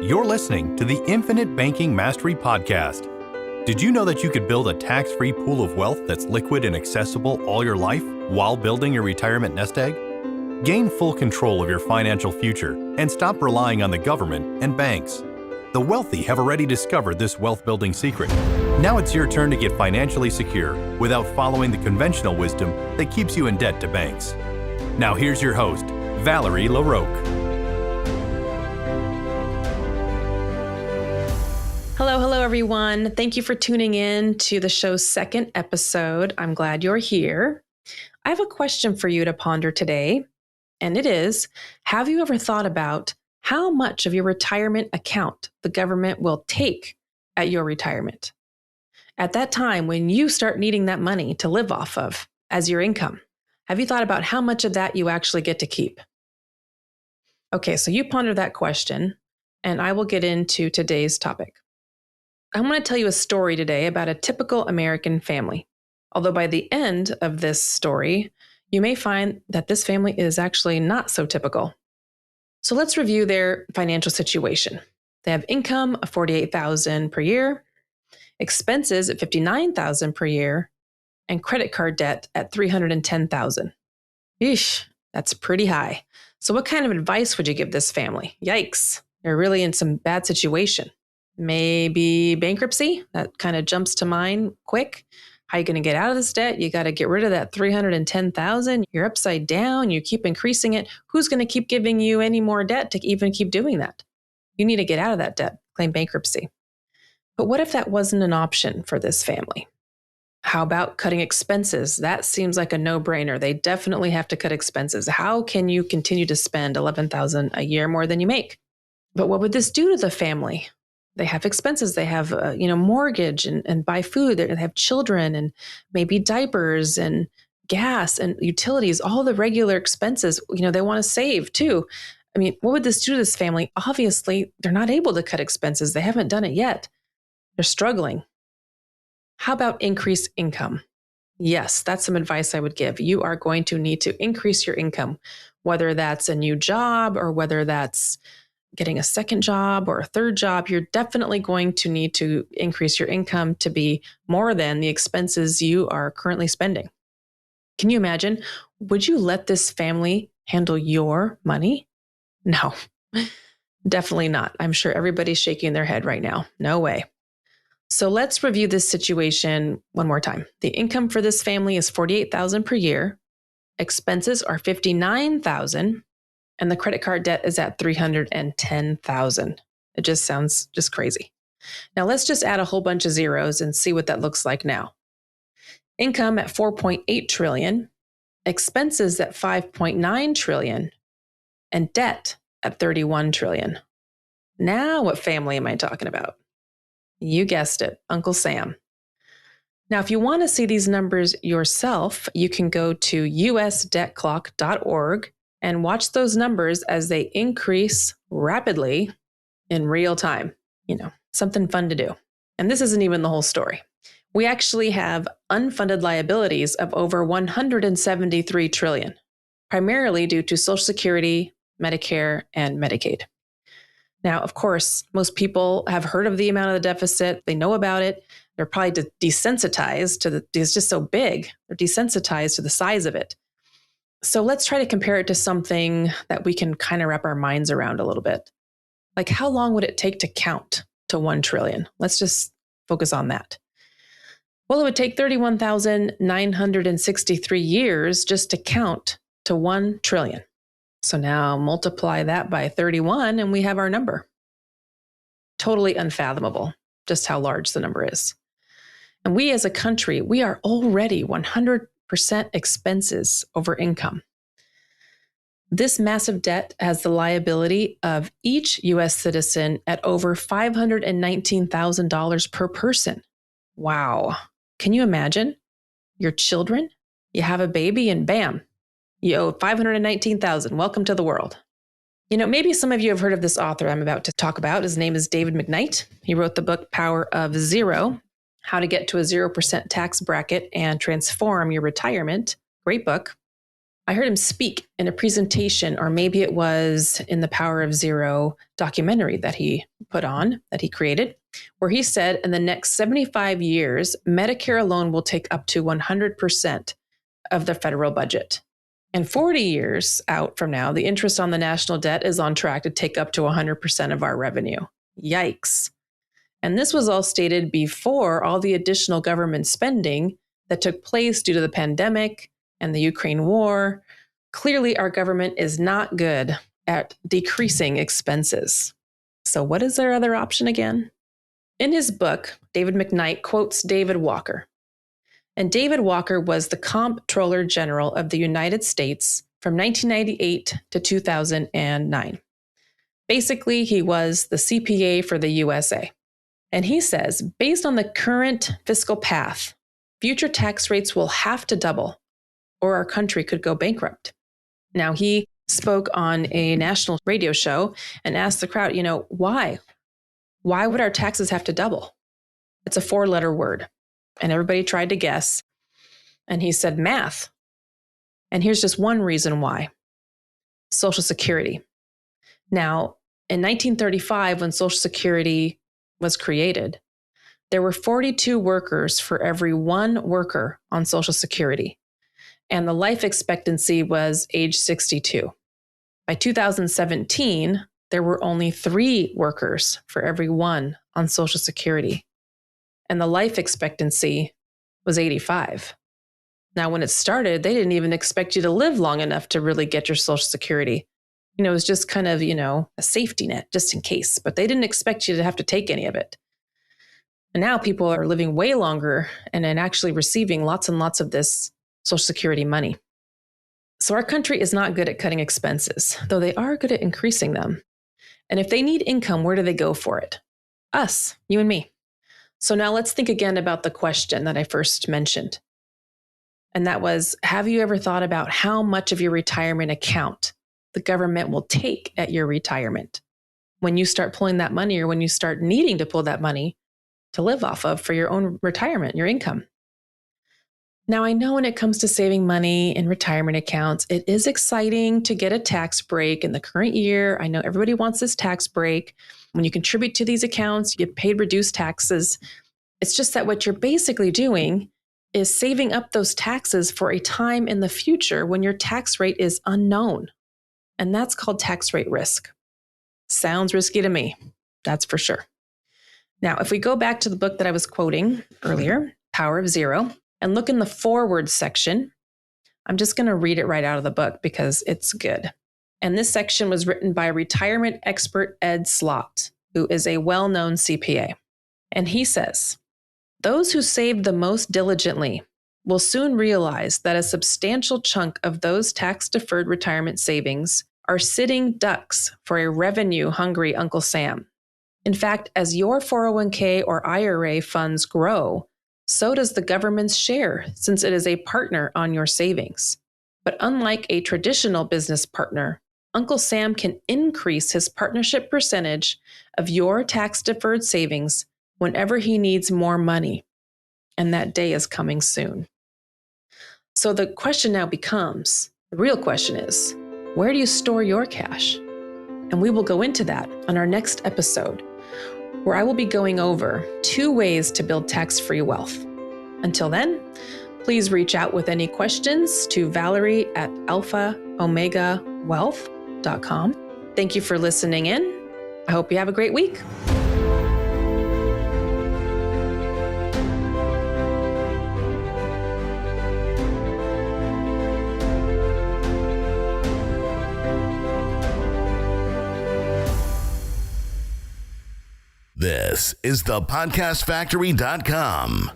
You're listening to the Infinite Banking Mastery Podcast. Did you know that you could build a tax-free pool of wealth that's liquid and accessible all your life while building your retirement nest egg? Gain full control of your financial future and stop relying on the government and banks. The wealthy have already discovered this wealth-building secret. Now it's your turn to get financially secure without following the conventional wisdom that keeps you in debt to banks. Now here's your host, Valerie LaRocque. Hello, everyone. Thank you for tuning in to the show's second episode. I'm glad you're here. I have a question for you to ponder today, and it is, have you ever thought about how much of your retirement account the government will take at your retirement? At that time, when you start needing that money to live off of as your income, have you thought about how much of that you actually get to keep? Okay, so you ponder that question, and I will get into today's topic. I'm going to tell you a story today about a typical American family. Although by the end of this story, you may find that this family is actually not so typical. So let's review their financial situation. They have income of $48,000 per year, expenses at $59,000 per year, and credit card debt at $310,000. Eesh, that's pretty high. So what kind of advice would you give this family? Yikes, they're really in some bad situation. Maybe bankruptcy? That kind of jumps to mind quick. How are you going to get out of this debt? You got to get rid of that $310,000. You're upside down. You keep increasing it. Who's going to keep giving you any more debt to even keep doing that? You need to get out of that debt, claim bankruptcy. But what if that wasn't an option for this family? How about cutting expenses? That seems like a no-brainer. They definitely have to cut expenses. How can you continue to spend $11,000 a year more than you make? But what would this do to the family? They have expenses. They have, mortgage and buy food. They have children and maybe diapers and gas and utilities, all the regular expenses, they want to save too. I mean, what would this do to this family? Obviously, they're not able to cut expenses. They haven't done it yet. They're struggling. How about increase income? Yes, that's some advice I would give. You are going to need to increase your income, whether that's a new job or whether that's getting a second job or a third job. You're definitely going to need to increase your income to be more than the expenses you are currently spending. Can you imagine? Would you let this family handle your money? No, definitely not. I'm sure everybody's shaking their head right now. No way. So let's review this situation one more time. The income for this family is $48,000 per year. Expenses are $59,000. And the credit card debt is at $310,000. It just sounds just crazy. Now let's just add a whole bunch of zeros and see what that looks like now. Income at $4.8 trillion, expenses at $5.9 trillion, and debt at $31 trillion. Now what family am I talking about? You guessed it, Uncle Sam. Now, if you want to see these numbers yourself, you can go to usdebtclock.org and watch those numbers as they increase rapidly in real time. Something fun to do. And this isn't even the whole story. We actually have unfunded liabilities of over $173 trillion, primarily due to Social Security, Medicare, and Medicaid. Now, of course, most people have heard of the amount of the deficit. They know about it. They're probably desensitized to it's just so big. They're desensitized to the size of it. So let's try to compare it to something that we can kind of wrap our minds around a little bit. Like, how long would it take to count to 1 trillion? Let's just focus on that. Well, it would take 31,963 years just to count to 1 trillion. So now multiply that by 31 and we have our number. Totally unfathomable just how large the number is. And we as a country, we are already 100% expenses over income. This massive debt has the liability of each U.S. citizen at over $519,000 per person. Wow. Can you imagine? Your children, you have a baby and bam, you owe $519,000. Welcome to the world. Maybe some of you have heard of this author I'm about to talk about. His name is David McKnight. He wrote the book Power of Zero, How to Get to a 0% Tax Bracket and Transform Your Retirement. Great book. I heard him speak in a presentation, or maybe it was in the Power of Zero documentary that he created, where he said in the next 75 years, Medicare alone will take up to 100% of the federal budget. And 40 years out from now, the interest on the national debt is on track to take up to 100% of our revenue. Yikes. And this was all stated before all the additional government spending that took place due to the pandemic and the Ukraine war. Clearly, our government is not good at decreasing expenses. So what is their other option again? In his book, David McKnight quotes David Walker. And David Walker was the Comptroller General of the United States from 1998 to 2009. Basically, he was the CPA for the USA. And he says, based on the current fiscal path, future tax rates will have to double, or our country could go bankrupt. Now, he spoke on a national radio show and asked the crowd, why? Why would our taxes have to double? It's a 4-letter word. And everybody tried to guess. And he said, math. And here's just one reason why. Social Security. Now, in 1935, when Social Security was created, there were 42 workers for every one worker on Social Security. And the life expectancy was age 62. By 2017, there were only 3 workers for every one on Social Security. And the life expectancy was 85. Now, when it started, they didn't even expect you to live long enough to really get your Social Security. It was just kind of, a safety net just in case, but they didn't expect you to have to take any of it. And now people are living way longer and actually receiving lots and lots of this Social Security money. So our country is not good at cutting expenses, though they are good at increasing them. And if they need income, where do they go for it? Us, you and me. So now let's think again about the question that I first mentioned. And that was, have you ever thought about how much of your retirement account the government will take at your retirement when you start pulling that money, or when you start needing to pull that money to live off of for your own retirement, your income? Now, I know when it comes to saving money in retirement accounts, it is exciting to get a tax break in the current year. I know everybody wants this tax break. When you contribute to these accounts, you get paid reduced taxes. It's just that what you're basically doing is saving up those taxes for a time in the future when your tax rate is unknown. And that's called tax rate risk. Sounds risky to me, that's for sure. Now, if we go back to the book that I was quoting earlier, Power of Zero, and look in the forward section, I'm just going to read it right out of the book because it's good. And this section was written by retirement expert Ed Slott, who is a well-known CPA. And he says, those who saved the most diligently will soon realize that a substantial chunk of those tax-deferred retirement savings are sitting ducks for a revenue-hungry Uncle Sam. In fact, as your 401k or IRA funds grow, so does the government's share, since it is a partner on your savings. But unlike a traditional business partner, Uncle Sam can increase his partnership percentage of your tax-deferred savings whenever he needs more money. And that day is coming soon. So the question now becomes, the real question is, where do you store your cash? And we will go into that on our next episode, where I will be going over 2 ways to build tax-free wealth. Until then, please reach out with any questions to Valerie@alphaomegawealth.com. Thank you for listening in. I hope you have a great week. This is thepodcastfactory.com.